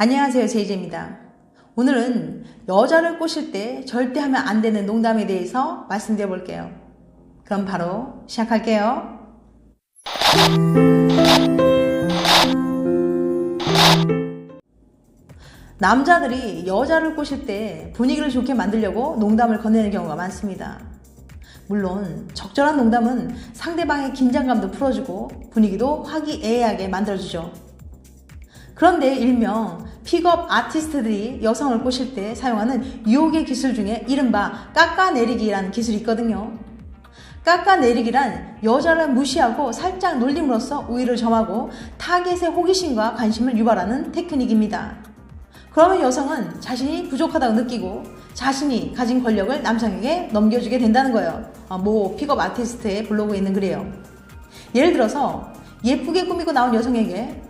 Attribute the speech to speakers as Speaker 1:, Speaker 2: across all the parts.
Speaker 1: 안녕하세요, 제이제입니다. 오늘은 여자를 꼬실 때 절대 하면 안 되는 농담에 대해서 말씀드려 볼게요. 그럼 바로 시작할게요. 남자들이 여자를 꼬실 때 분위기를 좋게 만들려고 농담을 건네는 경우가 많습니다. 물론 적절한 농담은 상대방의 긴장감도 풀어주고 분위기도 화기애애하게 만들어주죠. 그런데 일명 픽업 아티스트들이 여성을 꼬실 때 사용하는 유혹의 기술 중에 이른바 깎아내리기라는 기술이 있거든요. 깎아내리기란 여자를 무시하고 살짝 놀림으로써 우위를 점하고 타겟의 호기심과 관심을 유발하는 테크닉입니다. 그러면 여성은 자신이 부족하다고 느끼고 자신이 가진 권력을 남성에게 넘겨주게 된다는 거예요. 모 픽업 아티스트의 블로그에 있는 글이에요. 예를 들어서 예쁘게 꾸미고 나온 여성에게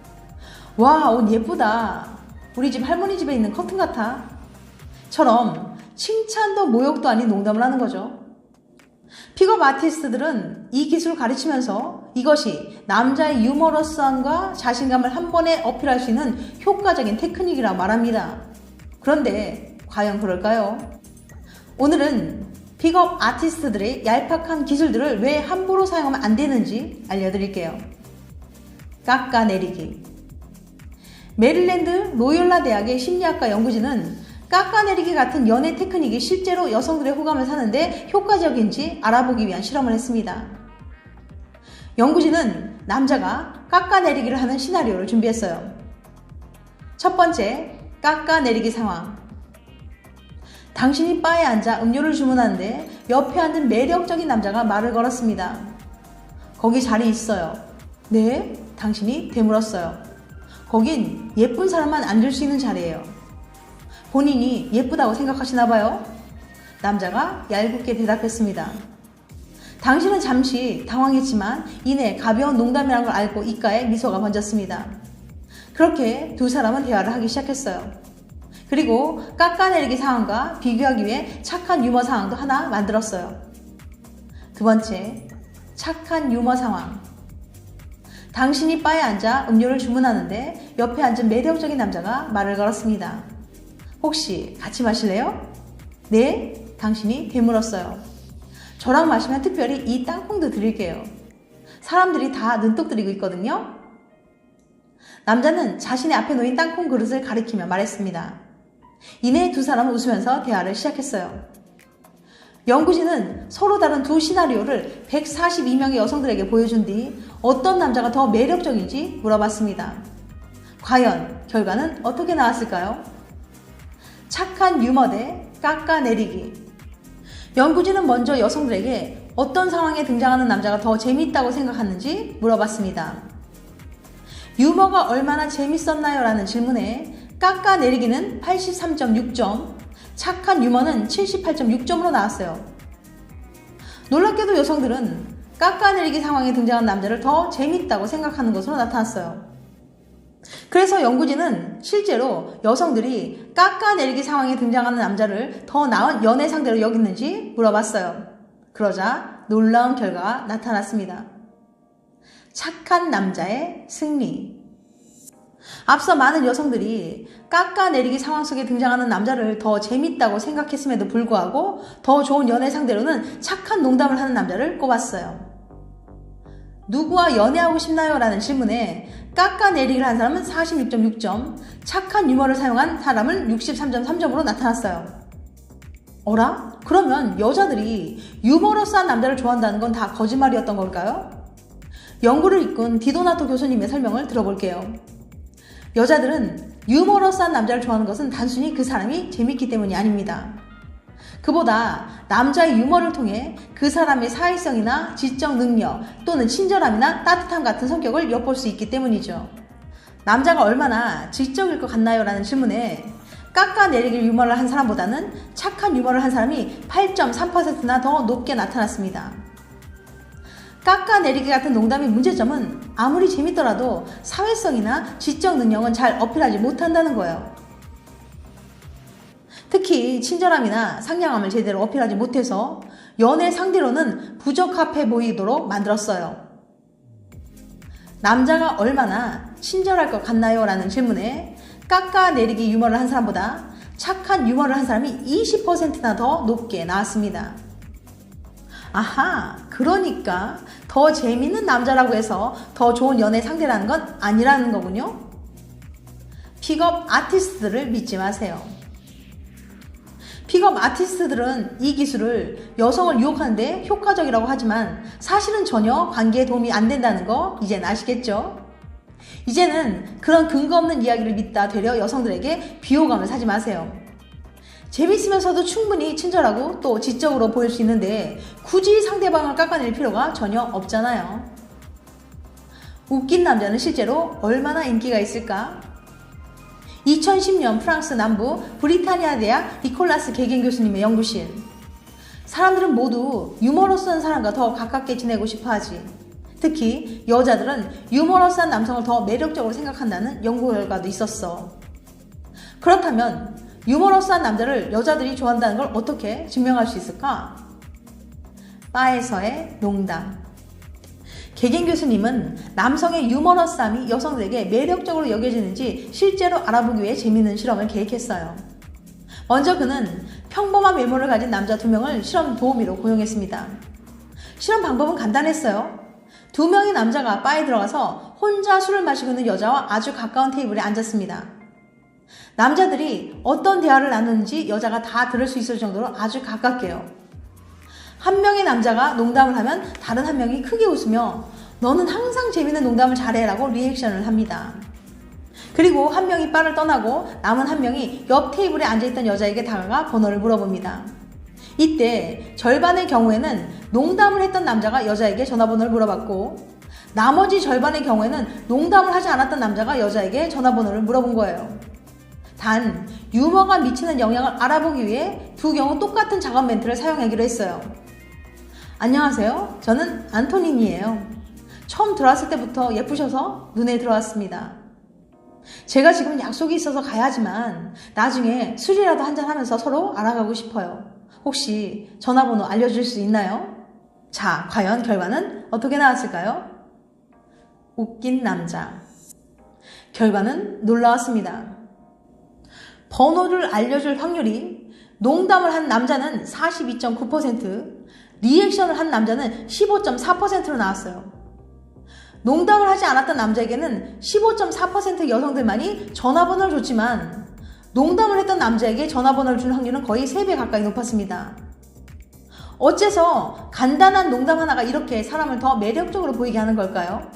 Speaker 1: 와, 옷 예쁘다. 우리 집 할머니 집에 있는 커튼 같아. 처럼 칭찬도 모욕도 아닌 농담을 하는 거죠. 픽업 아티스트들은 이 기술을 가르치면서 이것이 남자의 유머러스함과 자신감을 한 번에 어필할 수 있는 효과적인 테크닉이라고 말합니다. 그런데 과연 그럴까요? 오늘은 픽업 아티스트들의 얄팍한 기술들을 왜 함부로 사용하면 안 되는지 알려드릴게요. 깎아내리기. 메릴랜드 로욜라 대학의 심리학과 연구진은 깎아내리기 같은 연애 테크닉이 실제로 여성들의 호감을 사는데 효과적인지 알아보기 위한 실험을 했습니다. 연구진은 남자가 깎아내리기를 하는 시나리오를 준비했어요. 첫 번째, 깎아내리기 상황. 당신이 바에 앉아 음료를 주문하는데 옆에 앉은 매력적인 남자가 말을 걸었습니다. 거기 자리 있어요. 네? 당신이 되물었어요. 거긴 예쁜 사람만 앉을 수 있는 자리예요. 본인이 예쁘다고 생각하시나 봐요? 남자가 얄궂게 대답했습니다. 당신은 잠시 당황했지만 이내 가벼운 농담이라는 걸 알고 입가에 미소가 번졌습니다. 그렇게 두 사람은 대화를 하기 시작했어요. 그리고 깎아내리기 상황과 비교하기 위해 착한 유머 상황도 하나 만들었어요. 두 번째, 착한 유머 상황. 당신이 바에 앉아 음료를 주문하는데 옆에 앉은 매력적인 남자가 말을 걸었습니다. 혹시 같이 마실래요? 네, 당신이 되물었어요. 저랑 마시면 특별히 이 땅콩도 드릴게요. 사람들이 다 눈독 들이고 있거든요. 남자는 자신의 앞에 놓인 땅콩 그릇을 가리키며 말했습니다. 이내 두 사람은 웃으면서 대화를 시작했어요. 연구진은 서로 다른 두 시나리오를 142명의 여성들에게 보여준 뒤 어떤 남자가 더 매력적인지 물어봤습니다. 과연 결과는 어떻게 나왔을까요? 착한 유머 대 깎아내리기. 연구진은 먼저 여성들에게 어떤 상황에 등장하는 남자가 더 재밌다고 생각하는지 물어봤습니다. 유머가 얼마나 재밌었나요? 라는 질문에 깎아내리기는 83.6점, 착한 유머는 78.6점으로 나왔어요. 놀랍게도 여성들은 깎아내리기 상황에 등장한 남자를 더 재밌다고 생각하는 것으로 나타났어요. 그래서 연구진은 실제로 여성들이 깎아내리기 상황에 등장하는 남자를 더 나은 연애 상대로 여기는지 물어봤어요. 그러자 놀라운 결과가 나타났습니다. 착한 남자의 승리. 앞서 많은 여성들이 깎아내리기 상황 속에 등장하는 남자를 더 재밌다고 생각했음에도 불구하고 더 좋은 연애 상대로는 착한 농담을 하는 남자를 꼽았어요. 누구와 연애하고 싶나요? 라는 질문에 깎아내리기를 한 사람은 46.6점, 착한 유머를 사용한 사람은 63.3점으로 나타났어요. 어라? 그러면 여자들이 유머러스한 남자를 좋아한다는 건 다 거짓말이었던 걸까요? 연구를 이끈 디도나토 교수님의 설명을 들어볼게요. 여자들은 유머러스한 남자를 좋아하는 것은 단순히 그 사람이 재밌기 때문이 아닙니다. 그보다 남자의 유머를 통해 그 사람의 사회성이나 지적 능력 또는 친절함이나 따뜻함 같은 성격을 엿볼 수 있기 때문이죠. 남자가 얼마나 지적일 것 같나요? 라는 질문에 깎아내리기 유머를 한 사람보다는 착한 유머를 한 사람이 8.3%나 더 높게 나타났습니다. 깎아내리기 같은 농담의 문제점은 아무리 재밌더라도 사회성이나 지적 능력은 잘 어필하지 못한다는 거예요. 특히 친절함이나 상냥함을 제대로 어필하지 못해서 연애 상대로는 부적합해 보이도록 만들었어요. 남자가 얼마나 친절할 것 같나요? 라는 질문에 깎아내리기 유머를 한 사람보다 착한 유머를 한 사람이 20%나 더 높게 나왔습니다. 아하, 그러니까 더 재밌는 남자라고 해서 더 좋은 연애 상대라는 건 아니라는 거군요. 픽업 아티스트들을 믿지 마세요. 픽업 아티스트들은 이 기술을 여성을 유혹하는데 효과적이라고 하지만 사실은 전혀 관계에 도움이 안 된다는 거 이젠 아시겠죠? 이제는 그런 근거 없는 이야기를 믿다 되려 여성들에게 비호감을 사지 마세요. 재밌으면서도 충분히 친절하고 또 지적으로 보일 수 있는데 굳이 상대방을 깎아낼 필요가 전혀 없잖아요. 웃긴 남자는 실제로 얼마나 인기가 있을까? 2010년 프랑스 남부 브리타니아 대학 니콜라스 개겐 교수님의 연구실. 사람들은 모두 유머러스한 사람과 더 가깝게 지내고 싶어 하지. 특히 여자들은 유머러스한 남성을 더 매력적으로 생각한다는 연구 결과도 있었어. 그렇다면 유머러스한 남자를 여자들이 좋아한다는 걸 어떻게 증명할 수 있을까? 바에서의 농담. 개겐 교수님은 남성의 유머러스함이 여성들에게 매력적으로 여겨지는지 실제로 알아보기 위해 재미있는 실험을 계획했어요. 먼저 그는 평범한 외모를 가진 남자 2명을 실험 도우미로 고용했습니다. 실험 방법은 간단했어요. 2명의 남자가 바에 들어가서 혼자 술을 마시고 있는 여자와 아주 가까운 테이블에 앉았습니다. 남자들이 어떤 대화를 나누는지 여자가 다 들을 수 있을 정도로 아주 가깝게요. 한 명의 남자가 농담을 하면 다른 한 명이 크게 웃으며 너는 항상 재밌는 농담을 잘해 라고 리액션을 합니다. 그리고 한 명이 바를 떠나고 남은 한 명이 옆 테이블에 앉아있던 여자에게 다가가 번호를 물어봅니다. 이때 절반의 경우에는 농담을 했던 남자가 여자에게 전화번호를 물어봤고 나머지 절반의 경우에는 농담을 하지 않았던 남자가 여자에게 전화번호를 물어본 거예요. 단 유머가 미치는 영향을 알아보기 위해 두 경우 똑같은 작업 멘트를 사용하기로 했어요. 안녕하세요. 저는 안토닌이에요. 처음 들어왔을 때부터 예쁘셔서 눈에 들어왔습니다. 제가 지금 약속이 있어서 가야 하지만 나중에 술이라도 한잔하면서 서로 알아가고 싶어요. 혹시 전화번호 알려줄 수 있나요? 자, 과연 결과는 어떻게 나왔을까요? 웃긴 남자. 결과는 놀라웠습니다. 번호를 알려줄 확률이 농담을 한 남자는 42.9%, 리액션을 한 남자는 15.4%로 나왔어요. 농담을 하지 않았던 남자에게는 15.4% 여성들만이 전화번호를 줬지만 농담을 했던 남자에게 전화번호를 준 확률은 거의 3배 가까이 높았습니다. 어째서 간단한 농담 하나가 이렇게 사람을 더 매력적으로 보이게 하는 걸까요?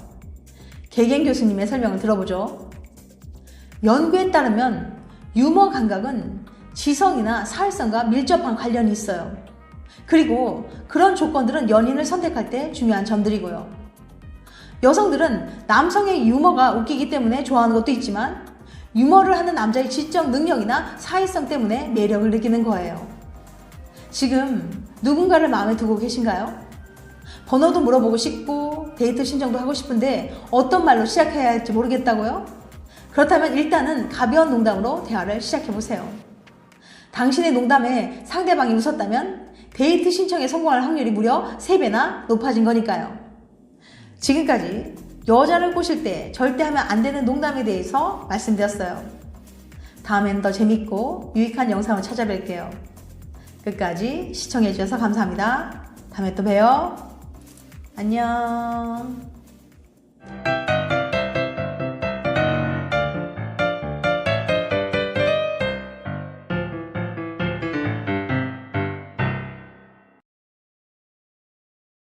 Speaker 1: 개겐 교수님의 설명을 들어보죠. 연구에 따르면 유머 감각은 지성이나 사회성과 밀접한 관련이 있어요. 그리고 그런 조건들은 연인을 선택할 때 중요한 점들이고요. 여성들은 남성의 유머가 웃기기 때문에 좋아하는 것도 있지만 유머를 하는 남자의 지적 능력이나 사회성 때문에 매력을 느끼는 거예요. 지금 누군가를 마음에 두고 계신가요? 번호도 물어보고 싶고 데이트 신청도 하고 싶은데 어떤 말로 시작해야 할지 모르겠다고요? 그렇다면 일단은 가벼운 농담으로 대화를 시작해보세요. 당신의 농담에 상대방이 웃었다면 데이트 신청에 성공할 확률이 무려 3배나 높아진 거니까요. 지금까지 여자를 꼬실 때 절대 하면 안 되는 농담에 대해서 말씀드렸어요. 다음엔 더 재밌고 유익한 영상을 찾아뵐게요. 끝까지 시청해주셔서 감사합니다. 다음에 또 봬요. 안녕.